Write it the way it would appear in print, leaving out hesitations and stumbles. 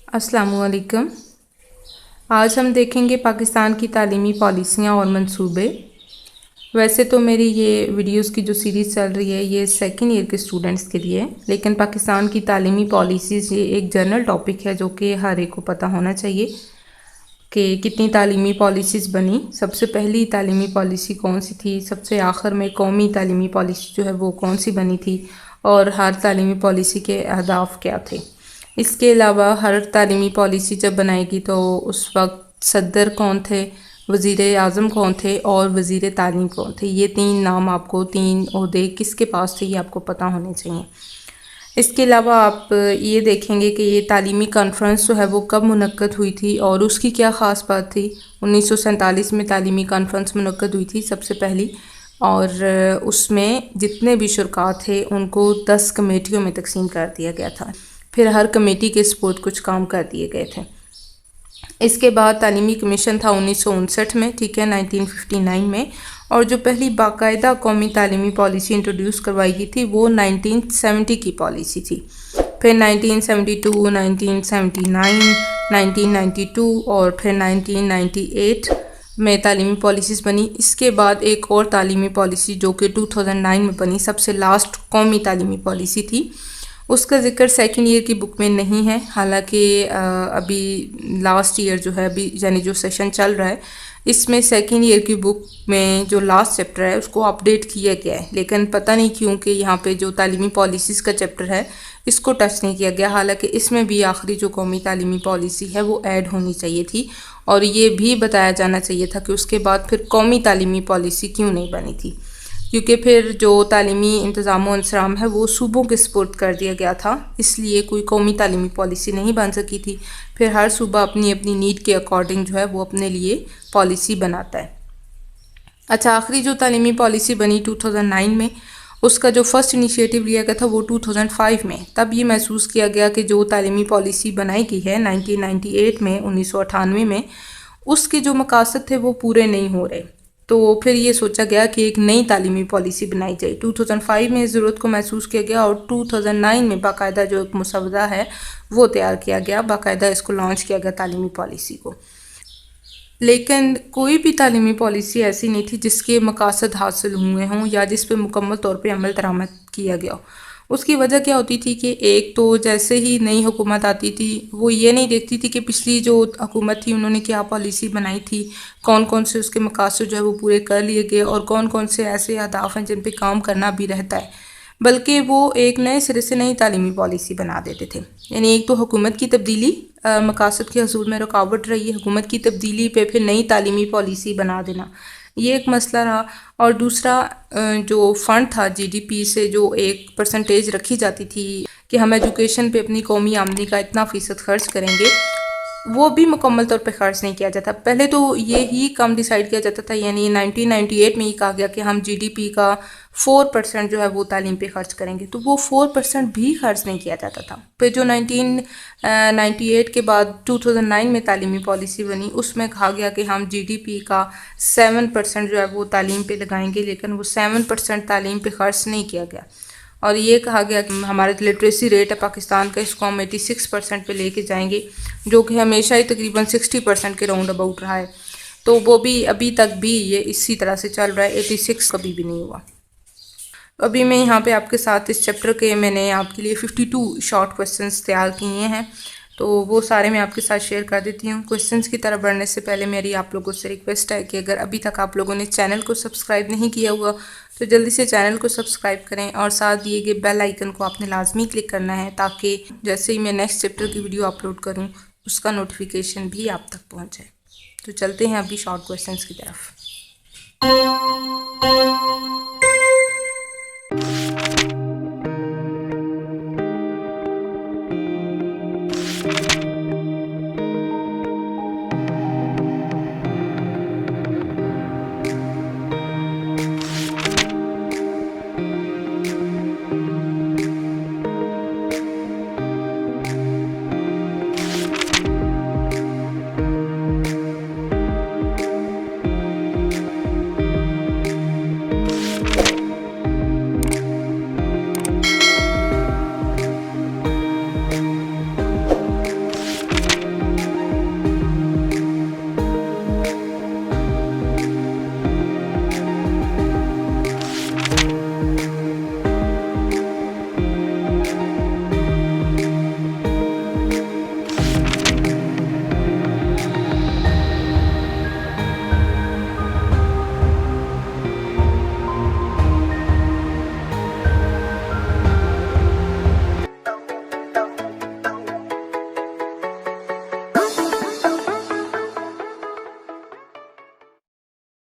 अस्सलामुअलैकुम। आज हम देखेंगे पाकिस्तान की तालीमी पॉलिसियाँ और मंसूबे। वैसे तो मेरी ये वीडियोस की जो सीरीज़ चल रही है ये सेकेंड ईयर के स्टूडेंट्स के लिए है, लेकिन पाकिस्तान की तालीमी पॉलिसीज़ ये एक जनरल टॉपिक है जो कि हर एक को पता होना चाहिए कि कितनी तालीमी पॉलिसीज़ बनी, सबसे पहली तालीमी पॉलिसी कौन सी थी, सबसे आखिर में कौमी तालीमी पॉलिसी जो है वो कौन सी बनी थी और हर तालीमी पॉलिसी के अहदाफ क्या थे। इसके अलावा हर तालीमी पॉलिसी जब बनाएगी तो उस वक्त सदर कौन थे, वज़ीर आज़म कौन थे और वज़ीर तालीम कौन थे। ये तीन नाम आपको, तीन ओहदे किसके पास थे ये आपको पता होने चाहिए। इसके अलावा आप ये देखेंगे कि ये तालीमी कॉन्फ्रेंस जो है वो कब मुनक्कद हुई थी और उसकी क्या ख़ास बात थी। 1947 में तालीमी कॉन्फ्रेंस मुनक्कद हुई थी सबसे पहली, और उसमें जितने भी शुरका थे उनको 10 कमेटियों में तकसीम कर दिया गया था। फिर हर कमेटी के सपोर्ट कुछ काम कर दिए गए थे। इसके बाद तालीमी कमीशन था 1959 में, ठीक है, 1959 में, और जो पहली बाकायदा कौमी तालीमी पॉलिसी इंट्रोड्यूस करवाई गई थी वो 1970 की पॉलिसी थी। फिर 1972, 1979, 1992 और फिर 1998 में तालीमी पॉलिसीज़ बनी। इसके बाद एक और तालीमी पॉलिसी जो कि 2009 में बनी, सबसे लास्ट कौमी तालीमी पॉलिसी थी। उसका ज़िक्र सेकंड ईयर की बुक में नहीं है, हालांकि अभी लास्ट ईयर जो है, अभी यानी जो सेशन चल रहा है, इसमें सेकंड ईयर की बुक में जो लास्ट चैप्टर है उसको अपडेट किया गया है, लेकिन पता नहीं क्यों कि यहाँ पे जो तालीमी पॉलिसीज़ का चैप्टर है इसको टच नहीं किया गया। हालांकि इसमें भी आखिरी जो कौमी तालीमी पॉलिसी है वो ऐड होनी चाहिए थी और ये भी बताया जाना चाहिए था कि उसके बाद फिर कौमी तालीमी पॉलिसी क्यों नहीं बनी थी, क्योंकि फिर जो तालीमी इंतज़ाम व इंसराम है वो सूबों के सपुर्द कर दिया गया था, इसलिए कोई कौमी तालीमी पॉलिसी नहीं बन सकी थी। फिर हर सूबा अपनी अपनी नीड के अकॉर्डिंग जो है वो अपने लिए पॉलिसी बनाता है। अच्छा, आखिरी जो तालीमी पॉलिसी बनी 2009 में, उसका जो फर्स्ट इनिशिएटिव लिया गया था वो 2005 में। तब ये महसूस किया गया कि जो तालीमी पॉलिसी बनाई गई है 1998 में, 1998 में, उसके जो मकासद थे वो पूरे नहीं हो रहे। तो फिर ये सोचा गया कि एक नई तालीमी पॉलिसी बनाई जाए। 2005 में इस ज़रूरत को महसूस किया गया और 2009 में बाकायदा जो एक मसवदा है वो तैयार किया गया, बाकायदा इसको लॉन्च किया गया तालीमी पॉलिसी को। लेकिन कोई भी तालीमी पॉलिसी ऐसी नहीं थी जिसके मकासद हासिल हुए हों या जिस पे मुकम्मल तौर पे अमल दरामद किया गया हो। उसकी वजह क्या होती थी कि एक तो जैसे ही नई हुकूमत आती थी वो ये नहीं देखती थी कि पिछली जो हुकूमत थी उन्होंने क्या पॉलिसी बनाई थी, कौन कौन से उसके मकासद जो है वो पूरे कर लिए गए और कौन कौन से ऐसे अहदाफ हैं जिन पे काम करना भी रहता है, बल्कि वो एक नए सिरे से नई तालीमी पॉलिसी बना देते थे। यानी एक तो हुकूमत की तब्दीली मकासद के हसूल में रुकावट रही है, हुकूमत की तब्दीली पे फिर नई तालीमी पॉलिसी बना देना, ये एक मसला रहा। और दूसरा जो फ़ंड था जीडीपी से जो एक परसेंटेज रखी जाती थी कि हम एजुकेशन पे अपनी कौमी आमदनी का इतना फ़ीसद खर्च करेंगे, वो भी मुकम्मल तौर पे खर्च नहीं किया जाता। पहले तो ये ही कम डिसाइड किया जाता था, यानी 1998 में ही कहा गया कि हम जीडीपी का 4% जो है वो तालीम पे खर्च करेंगे, तो वो 4% भी खर्च नहीं किया जाता था। फिर जो 1998 के बाद 2009 में तालीमी पॉलिसी बनी उसमें कहा गया कि हम जीडीपी का 7% जो है वो तालीम पे लगाएंगे, लेकिन वो 7% तालीम पे खर्च नहीं किया गया। और ये कहा गया कि हमारा लिटरेसी रेट है पाकिस्तान का, इसको हम 86% पे लेके जाएंगे, जो कि हमेशा ही तकरीबन 60% के राउंड अबाउट रहा है। तो वो भी अभी तक भी ये इसी तरह से चल रहा है, 86 कभी भी नहीं हुआ। अभी मैं यहाँ पे आपके साथ इस चैप्टर के मैंने आपके लिए 52 शॉर्ट क्वेश्चंस तैयार किए हैं, तो वो सारे मैं आपके साथ शेयर कर देती हूँ। क्वेश्चंस की तरफ बढ़ने से पहले मेरी आप लोगों से रिक्वेस्ट है कि अगर अभी तक आप लोगों ने चैनल को सब्सक्राइब नहीं किया हुआ तो जल्दी से चैनल को सब्सक्राइब करें और साथ दिए गए बेल आइकन को आपने लाजमी क्लिक करना है, ताकि जैसे ही मैं नेक्स्ट चैप्टर की वीडियो अपलोड करूँ उसका नोटिफिकेशन भी आप तक पहुँच जाए। तो चलते हैं अभी शॉर्ट क्वेश्चन की तरफ।